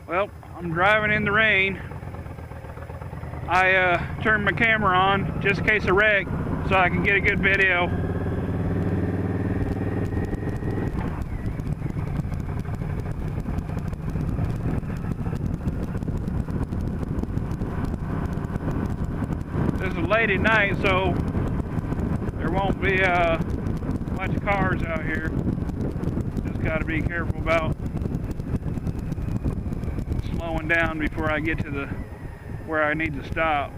Well, I'm driving in the rain. I turned my camera on just in case of wreck so I can get a good video. This is late at night, so there won't be much cars out here. Just got to be careful about slowing down before I get to where I need to stop,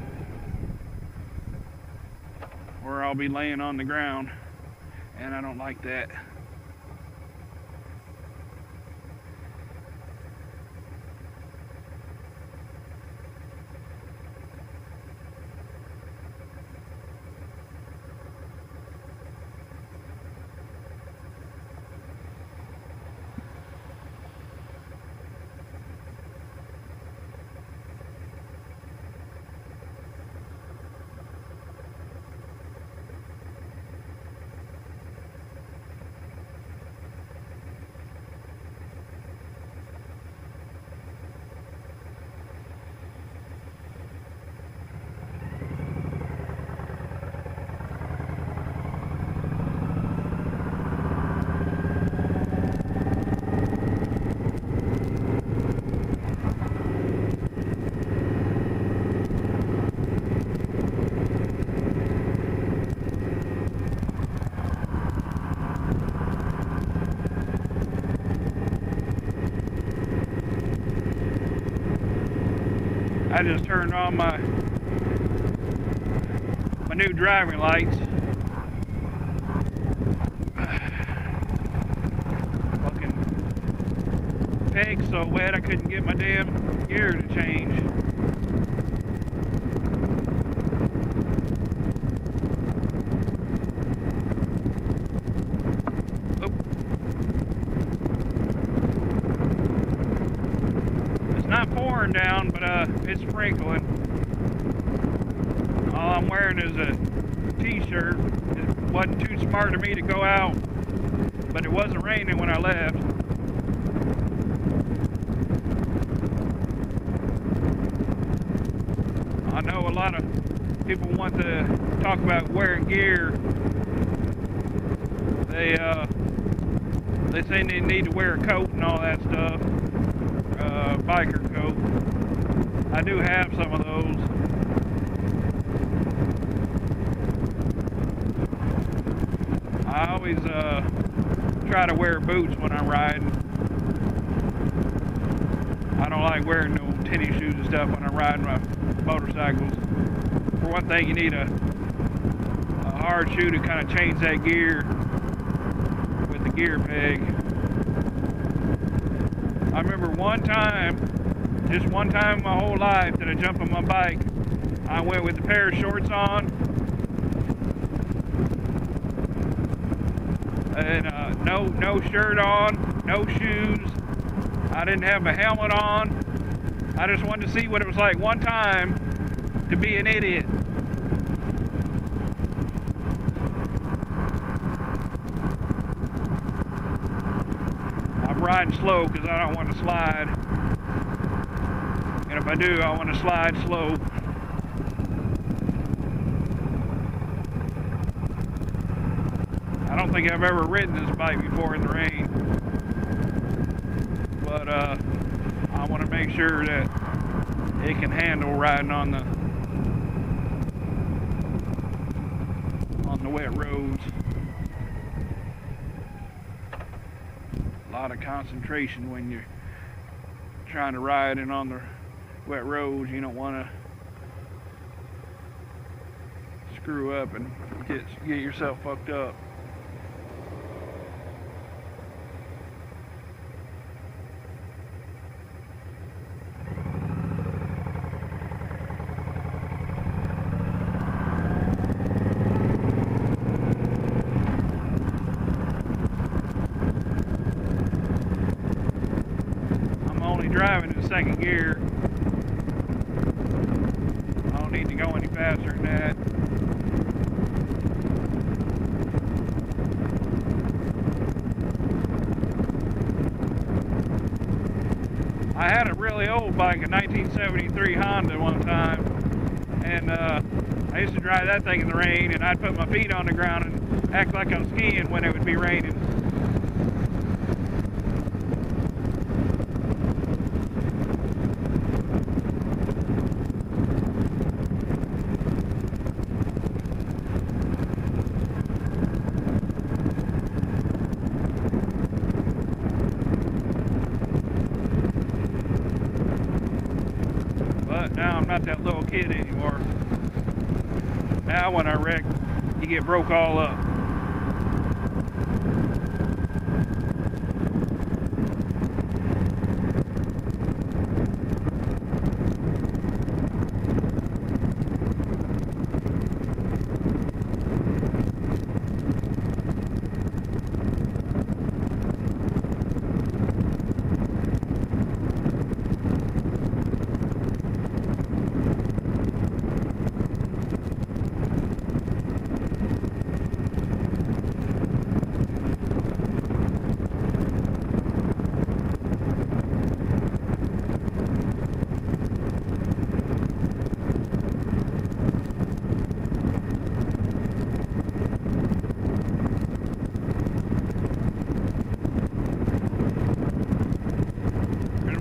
or I'll be laying on the ground, and I don't like that. I just turned on my new driving lights. Fucking peg so wet I couldn't get my damn gear to change. It's not pouring down, but it's sprinkling. All I'm wearing is a t-shirt. It wasn't too smart of me to go out, but it wasn't raining when I left. I know a lot of people want to talk about wearing gear. They say they need to wear a coat and all that stuff, biker coat. I do have some of those. I always try to wear boots when I'm riding. I don't like wearing no tennis shoes and stuff when I'm riding my motorcycles. For one thing, you need a hard shoe to kind of change that gear with the gear peg. I remember just one time in my whole life that I jumped on my bike, I went with a pair of shorts on and no shirt on, no shoes. I didn't have a helmet on. I just wanted to see what it was like one time to be an idiot. I'm riding slow because I don't want to slide. And if I do, I want to slide slow. I don't think I've ever ridden this bike before in the rain. But I want to make sure that it can handle riding on the wet roads. A lot of concentration when you're trying to ride and on the wet roads. You don't want to screw up and get yourself fucked up. Driving in second gear. I don't need to go any faster than that. I had a really old bike, a 1973 Honda one time, and I used to drive that thing in the rain, and I'd put my feet on the ground and act like I'm skiing when it would be raining. But now I'm not that little kid anymore. Now when I wreck, you get broke all up.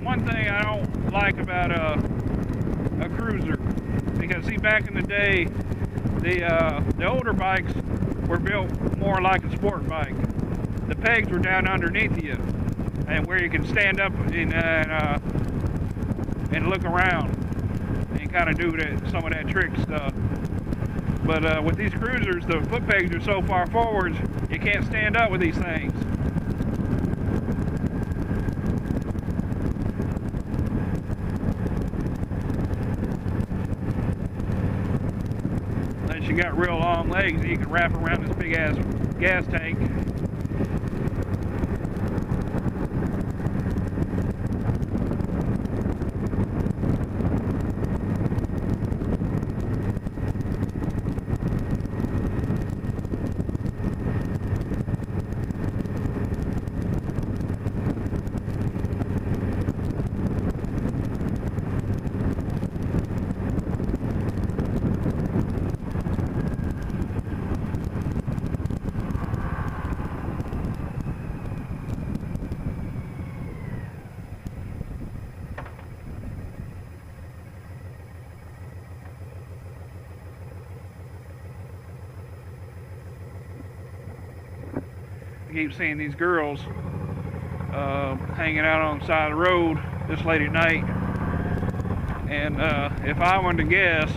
One thing I don't like about a cruiser, because see, back in the day, the older bikes were built more like a sport bike. The pegs were down underneath you, and where you can stand up and look around and kind of do some of that trick stuff. But with these cruisers, the foot pegs are so far forwards, you can't stand up with these things. Unless you got real long legs and you can wrap around this big ass gas tank. I keep seeing these girls hanging out on the side of the road this late at night, and if I were to guess,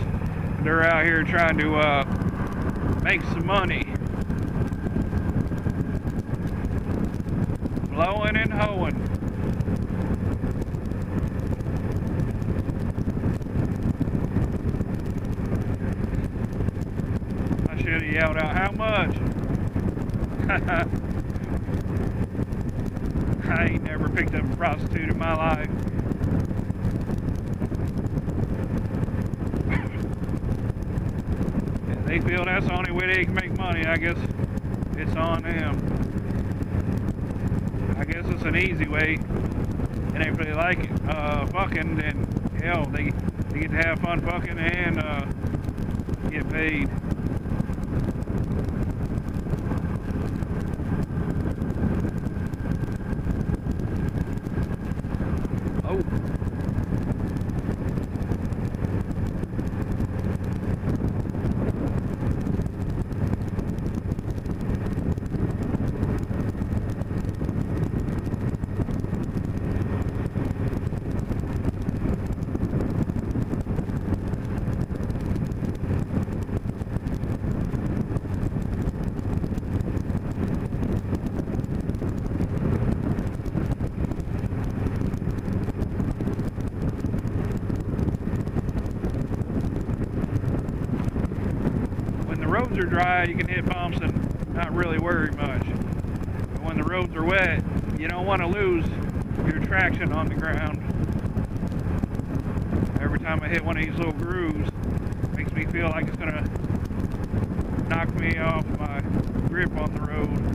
they're out here trying to make some money, blowing and hoeing. I should have yelled out, "How much?" I ain't never picked up a prostitute in my life. If they feel that's the only way they can make money, I guess it's on them. I guess it's an easy way, and if they like it, fucking, then hell, they get to have fun fucking and get paid. Oh. Roads are dry, you can hit bumps and not really worry much. But when the roads are wet, you don't want to lose your traction on the ground. Every time I hit one of these little grooves, it makes me feel like it's going to knock me off my grip on the road.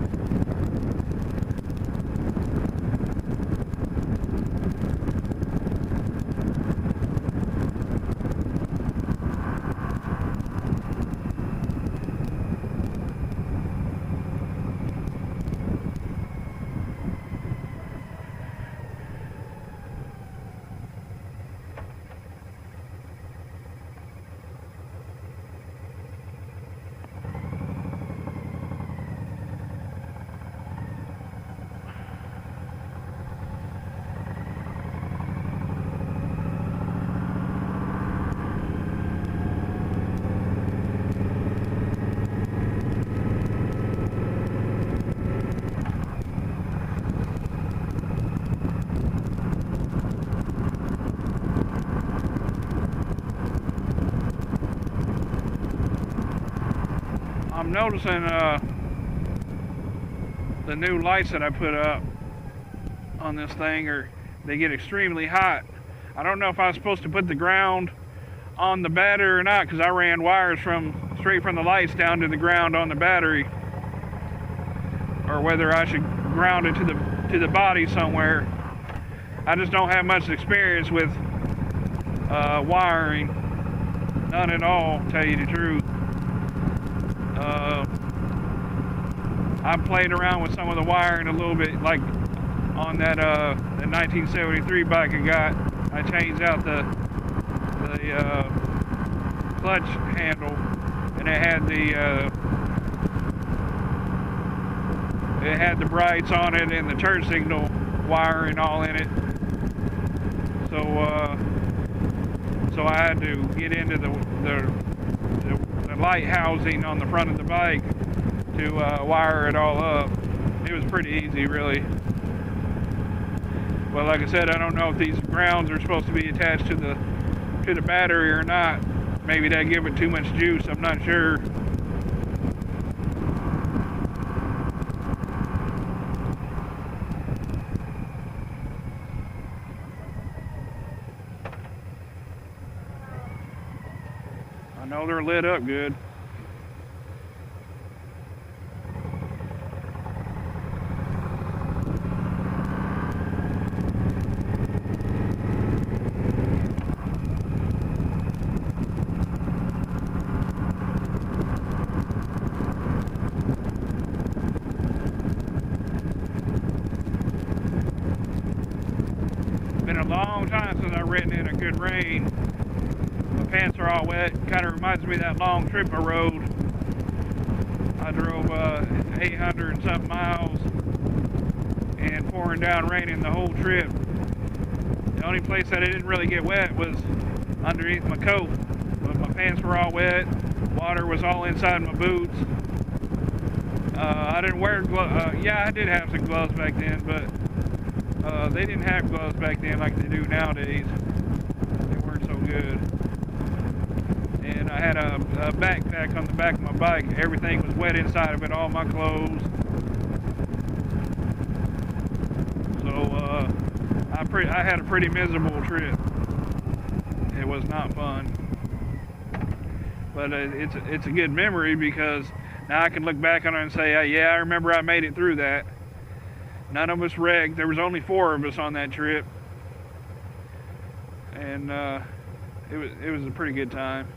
I'm noticing the new lights that I put up on this thing they get extremely hot. I don't know if I was supposed to put the ground on the battery or not, because I ran wires straight from the lights down to the ground on the battery, or whether I should ground it to the body somewhere. I just don't have much experience with wiring, none at all, to tell you the truth. I played around with some of the wiring a little bit, like on that the 1973 bike I got. I changed out the clutch handle, and it had the brights on it and the turn signal wiring all in it. So I had to get into the light housing on the front of the bike to wire it all up. It was pretty easy, really. But like I said, I don't know if these grounds are supposed to be attached to the battery or not. Maybe they give it too much juice, I'm not sure. I know they're lit up good. Been a long time since I've ridden in a good rain. My pants are all wet. Kind of reminds me of that long trip I rode. I drove 800 and something miles and pouring down raining the whole trip. The only place that I didn't really get wet was underneath my coat, but my pants were all wet. Water was all inside my boots. I didn't wear gloves. Yeah, I did have some gloves back then, but they didn't have gloves back then like they do nowadays. They weren't so good. And I had a backpack on the back of my bike. Everything was wet inside of it, all my clothes. So I had a pretty miserable trip. It was not fun. But it's a good memory, because now I can look back on it and say, yeah, I remember I made it through that. None of us wrecked. There was only 4 of us on that trip, and it was a pretty good time.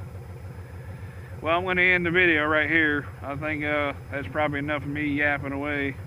Well, I'm going to end the video right here. I think that's probably enough of me yapping away.